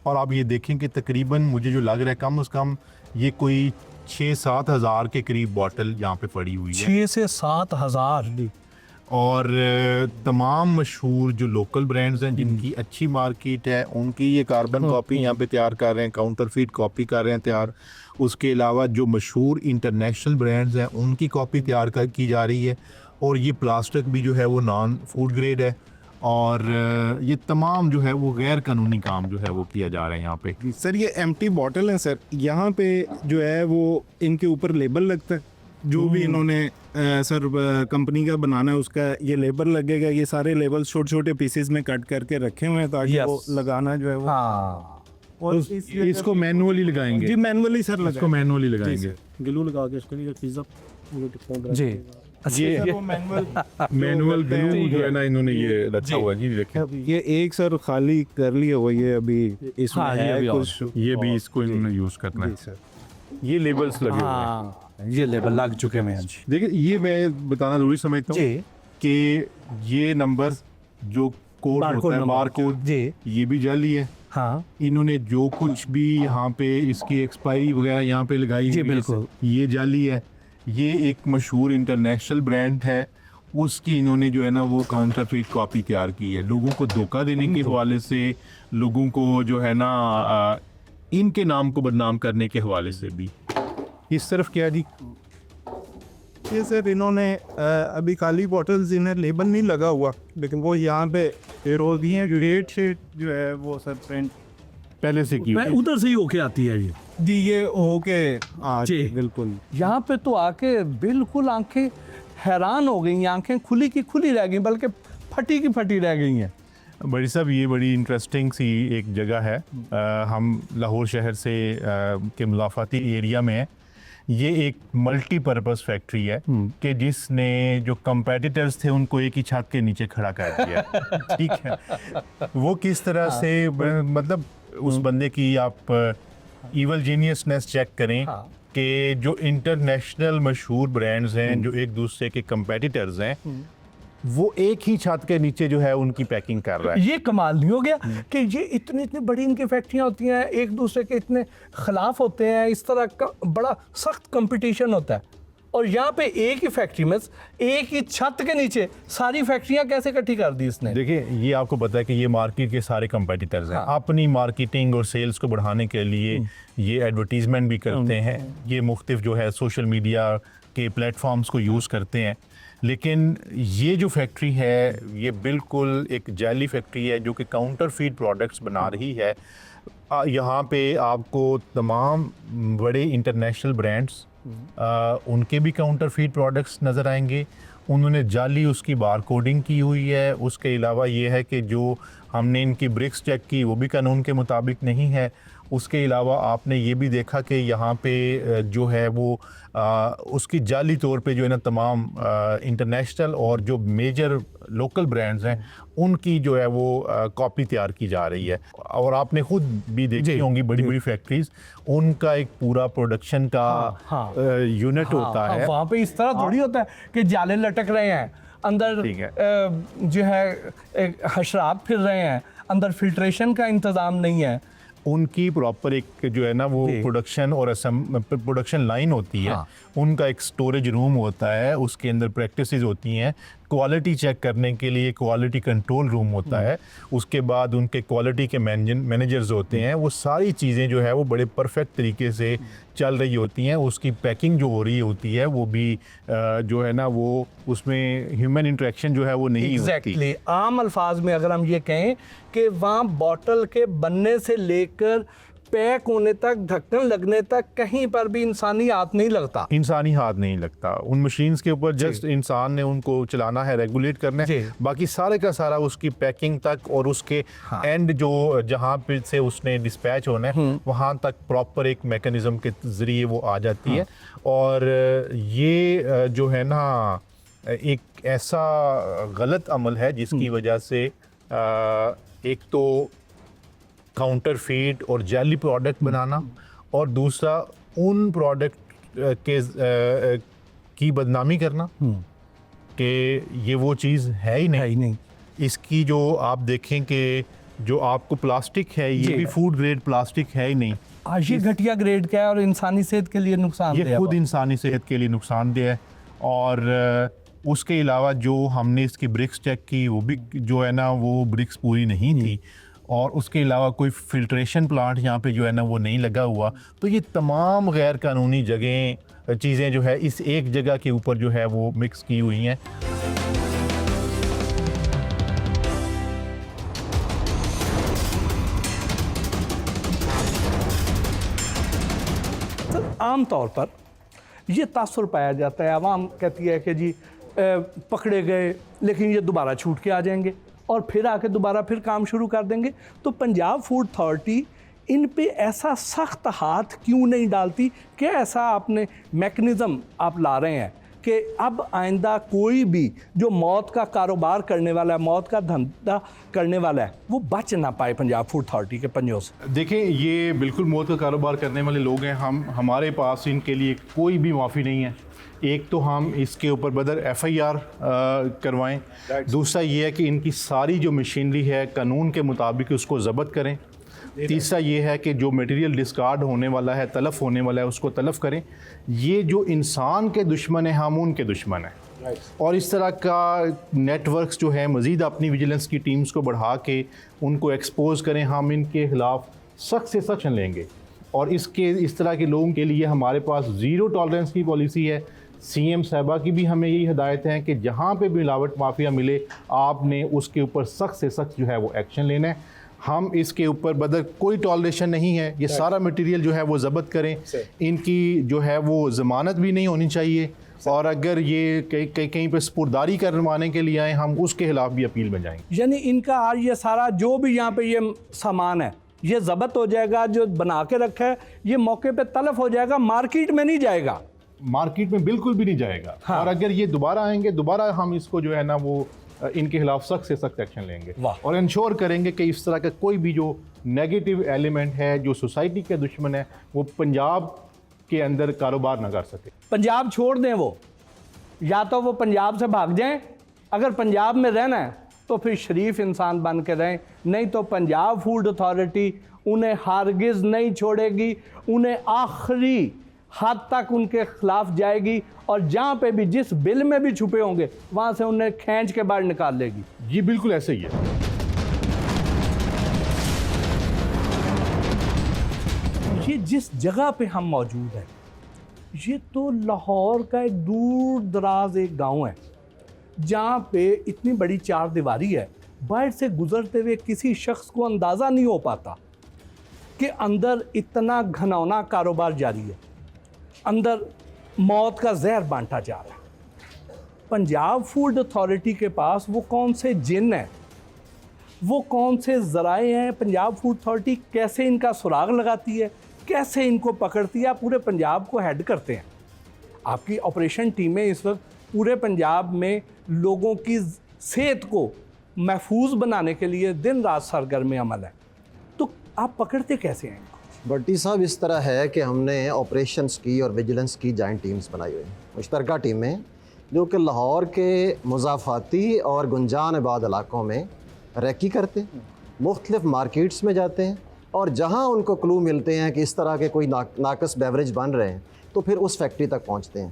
और आप ये देखें कि तकरीबन मुझे जो लग रहा है कम से कम ये कोई 6-7 हज़ार के करीब बॉटल यहाँ पे पड़ी हुई है 6 से 7 हज़ार। और तमाम मशहूर जो लोकल ब्रांड्स हैं जिनकी अच्छी मार्केट है उनकी ये कार्बन कॉपी यहाँ पे तैयार कर रहे हैं, काउंटरफीट कॉपी कर रहे हैं तैयार। उसके अलावा जो मशहूर इंटरनेशनल ब्रांड्स हैं उनकी कॉपी तैयार की जा रही है। और ये प्लास्टिक भी जो है वो नॉन फूड ग्रेड है और ये तमाम जो है वो गैर कानूनी काम जो है वो किया जा रहा है यहाँ पे। सर ये एम्प्टी बॉटल है सर, यहाँ पे जो है वो इनके ऊपर लेबल लगता है, जो भी इन्होंने सर कंपनी का बनाना है उसका ये लेबल लगेगा। ये सारे लेबल छोटे छोटे पीसेस में कट करके रखे हुए हैं ताकि वो लगाना जो है वो हाँ, और इसको मैनुअली लगाएंगे जी मैनुअली सर इसको मैनुअली लगाएंगे ग्लू लगा के इसको पिज्जा जी ये वो मैनुअल ग्लू जो है ना इन्होंने ये रखा हुआ है जी देखें। ये एक सर खाली कर लिया हुआ ये अभी इसमें हाँ, ये है अभी कुछ ये भी इसको इन्होंने यूज़ करना है। सर। ये लेबल्स लगे हुए हैं। हाँ, ये लेबल लग चुके हैं जी। देखिए ये मैं बताना जरूरी समझता हूँ जी कि ये नंबर जो कोड होता है बार कोड जी ये भी जाली है। हाँ इन्होंने जो कुछ भी यहाँ पे इसकी एक्सपायरी वगैरह यहाँ पे लगाई जी, हुई है, बिल्कुल। ये जाली है। ये एक मशहूर इंटरनेशनल ब्रांड है उसकी इन्होंने जो है ना वो काउंटरफीट कॉपी तैयार की है लोगों को धोखा देने के हवाले से, लोगों को जो है ना इनके नाम को बदनाम करने के हवाले से भी। इस तरफ क्या जी ये सर इन्होंने अभी खाली बॉटल्स इन्हें लेबल नहीं लगा हुआ लेकिन वो यहाँ पे रोज दिए हैं रेट से जो है वो सर प्रिंट पहले से की मैं उधर से ही होके आती है ये जी ये होके हाँ जी। बिल्कुल यहाँ पे तो आके बिल्कुल आंखें हैरान हो गई, आंखें खुली की खुली रह गई, बल्कि फटी की फटी रह गई हैं। बड़ी साहब ये बड़ी इंटरेस्टिंग सी एक जगह है। हम लाहौर शहर से के मुलाफाती एरिया में है। ये एक मल्टीपर्पज़ फैक्ट्री है कि जिसने जो कंपेटिटर्स थे उनको एक ही छत के नीचे खड़ा कर दिया। ठीक है, वो किस तरह से मतलब उस बंदे की आप इवल जीनियसनेस चेक करें कि जो इंटरनेशनल मशहूर ब्रांड्स हैं जो एक दूसरे के कंपेटिटर्स हैं वो एक ही छत के नीचे जो है उनकी पैकिंग कर रहा है। ये कमाल नहीं हो गया कि ये इतनी इतनी बड़ी इनकी फैक्ट्रियाँ होती हैं, एक दूसरे के इतने खिलाफ होते हैं, इस तरह का बड़ा सख्त कंपटीशन होता है और यहाँ पे एक ही फैक्ट्री में एक ही छत के नीचे सारी फैक्ट्रियाँ कैसे इकट्ठी कर दी इसने। देखिए ये आपको पता है कि ये मार्केट के सारे कंपेटिटर्स हैं। अपनी मार्केटिंग और सेल्स को बढ़ाने के लिए ये एडवर्टीजमेंट भी करते हैं, ये मुख्तलिफ जो है सोशल मीडिया के प्लेटफॉर्म्स को यूज़ करते हैं। लेकिन ये जो फैक्ट्री है ये बिल्कुल एक जाली फैक्ट्री है जो कि काउंटरफीट प्रोडक्ट्स बना रही है। यहाँ पे आपको तमाम बड़े इंटरनेशनल ब्रांड्स उनके भी काउंटरफीट प्रोडक्ट्स नज़र आएंगे। उन्होंने जाली उसकी बार कोडिंग की हुई है। उसके अलावा ये है कि जो हमने इनकी ब्रिक्स चेक की वो भी कानून के मुताबिक नहीं है। उसके अलावा आपने ये भी देखा कि यहाँ पे जो है वो उसकी जाली तौर पे जो है ना तमाम इंटरनेशनल और जो मेजर लोकल ब्रांड्स हैं उनकी जो है वो कॉपी तैयार की जा रही है। और आपने खुद भी देखी होंगी बड़ी बड़ी फैक्ट्रीज, उनका एक पूरा प्रोडक्शन का यूनिट होता है। वहाँ पे इस तरह थोड़ी होता है कि जाले लटक रहे हैं अंदर, जो है हशरात फिर रहे हैं अंदर, फिल्ट्रेशन का इंतज़ाम नहीं है। उनकी प्रॉपर एक जो है ना वो प्रोडक्शन और प्रोडक्शन लाइन होती है। उनका एक स्टोरेज रूम होता है, उसके अंदर प्रैक्टिसेस होती हैं, क्वालिटी चेक करने के लिए क्वालिटी कंट्रोल रूम होता है। उसके बाद उनके क्वालिटी के मैनेजर्स होते हैं। वो सारी चीज़ें जो है वो बड़े परफेक्ट तरीके से चल रही होती हैं। उसकी पैकिंग जो हो रही होती है वो भी जो है ना वो उसमें ह्यूमन इंटरेक्शन जो है वो नहीं होती। आम अल्फाज में अगर हम ये कहें कि वहाँ बॉटल के बनने से लेकर पैक होने तक, ढक्कन लगने तक कहीं पर भी इंसानी हाथ नहीं लगता। इंसानी हाथ नहीं लगता उन मशीन्स के ऊपर। जस्ट इंसान ने उनको चलाना है, रेगुलेट करना है। बाकी सारे का सारा उसकी पैकिंग तक और उसके एंड जो जहाँ पे से उसने डिस्पैच होना है वहाँ तक प्रॉपर एक मैकेनिज्म के जरिए वो आ जाती है। और ये जो है ना एक ऐसा गलत अमल है जिसकी वजह से एक तो काउंटरफीट और जाली प्रोडक्ट बनाना और दूसरा उन प्रोडक्ट के की बदनामी करना कि ये वो चीज़ है ही नहीं। इसकी जो आप देखें कि जो आपको प्लास्टिक है जी। ये भी फूड ग्रेड प्लास्टिक है ही नहीं, आज ये घटिया ग्रेड का है और इंसानी सेहत के लिए नुकसान ये खुद इंसानी सेहत के लिए नुकसानदेह है। और उसके अलावा जो हमने इसकी ब्रिक्स चेक की वो भी जो है ना वो ब्रिक्स पूरी नहीं थी, और उसके अलावा कोई फिल्ट्रेशन प्लांट यहाँ पे जो है ना वो नहीं लगा हुआ। तो ये तमाम गैर कानूनी जगहें चीज़ें जो है इस एक जगह के ऊपर जो है वो मिक्स की हुई हैं। आम तौर पर ये तासुर पाया जाता है, आवाम कहती है कि जी पकड़े गए लेकिन ये दोबारा छूट के आ जाएंगे और फिर आके दोबारा फिर काम शुरू कर देंगे। तो पंजाब फूड अथॉरिटी इन पे ऐसा सख्त हाथ क्यों नहीं डालती? क्या ऐसा आपने मैकेनिज़्म आप ला रहे हैं कि अब आइंदा कोई भी जो मौत का कारोबार करने वाला है, मौत का धंधा करने वाला है, वो बच ना पाए पंजाब फूड अथॉरिटी के पंजों से? देखें, ये बिल्कुल मौत का कारोबार करने वाले लोग हैं। हमारे पास इनके लिए कोई भी माफ़ी नहीं है। एक तो हम इसके ऊपर बदर FIR करवाएं, दूसरा ये है कि इनकी सारी जो मशीनरी है कानून के मुताबिक उसको ज़ब्त करें, तीसरा ये है कि जो मटेरियल डिस्कार्ड होने वाला है, तलफ़ होने वाला है, उसको तलफ़ करें। ये जो इंसान के दुश्मन हैं हम उनके दुश्मन हैं। और इस तरह का नेटवर्क्स जो है मज़ीद अपनी विजिलेंस की टीम्स को बढ़ा के उनको एक्सपोज करें। हम इनके ख़िलाफ़ सख्त से सख्त एक्शन लेंगे और इस तरह के लोगों के लिए हमारे पास ज़ीरो टॉलरेंस की पॉलिसी है। CM साहबा की भी हमें यही हिदायत है कि जहाँ पे भी मिलावट माफिया मिले आपने उसके ऊपर सख्त से सख्त जो है वो एक्शन लेना है। हम इसके ऊपर बदर कोई टॉलरेशन नहीं है। ये सारा मटेरियल जो है वो ज़ब्त करें, इनकी जो है वो ज़मानत भी नहीं होनी चाहिए, और अगर ये कहीं पे स्पुर्दारी करवाने के लिए आए हम उसके खिलाफ भी अपील में जाएंगे। यानी इनका आज ये सारा जो भी यहाँ पे ये सामान है ये ज़ब्त हो जाएगा, जो बना के रखा है ये मौके पे तलफ हो जाएगा, मार्केट में नहीं जाएगा। मार्केट में बिल्कुल भी नहीं जाएगा। हाँ। और अगर ये दोबारा आएंगे, दोबारा हम इसको जो है ना वो इनके खिलाफ सख्त से सख्त एक्शन लेंगे और इंश्योर करेंगे कि इस तरह का कोई भी जो नेगेटिव एलिमेंट है, जो सोसाइटी के दुश्मन है, वो पंजाब के अंदर कारोबार ना कर सके। पंजाब छोड़ दें, वो या तो वो पंजाब से भाग जाएं, अगर पंजाब में रहना है तो फिर शरीफ इंसान बन के रहें, नहीं तो पंजाब फूड अथॉरिटी उन्हें हारगिज़ नहीं छोड़ेगी, उन्हें आखिरी हद तक उनके खिलाफ जाएगी और जहाँ पे भी जिस बिल में भी छुपे होंगे वहाँ से उन्हें खींच के बाहर निकाल लेगी। जी बिल्कुल ऐसे ही है। ये जिस जगह पे हम मौजूद हैं ये तो लाहौर का एक दूर दराज एक गांव है जहाँ पे इतनी बड़ी चार दीवारी है, बाहर से गुजरते हुए किसी शख्स को अंदाज़ा नहीं हो पाता कि अंदर इतना घनौना कारोबार जारी है, अंदर मौत का जहर बांटा जा रहा है। पंजाब फूड अथॉरिटी के पास वो कौन से जिन हैं, वो कौन से ज़राए हैं? पंजाब फूड अथॉरिटी कैसे इनका सुराग लगाती है, कैसे इनको पकड़ती है? आप पूरे पंजाब को हेड करते हैं, आपकी ऑपरेशन टीमें इस वक्त पूरे पंजाब में लोगों की सेहत को महफूज बनाने के लिए दिन रात सरगर्म अमल है, तो आप पकड़ते कैसे हैं? भट्टी साहब, इस तरह है कि हमने ऑपरेशंस की और विजिलेंस की जॉइंट टीम्स बनाई हुई हैं, मुश्तरका टीमें, जो कि लाहौर के मुज़ाफ़ाती और गुंजान आबाद इलाकों में रैकी करते हैं, मुख्तलिफ मार्केट्स में जाते हैं और जहां उनको क्लू मिलते हैं कि इस तरह के कोई नाकस बेवरेज बन रहे हैं तो फिर उस फैक्ट्री तक पहुंचते हैं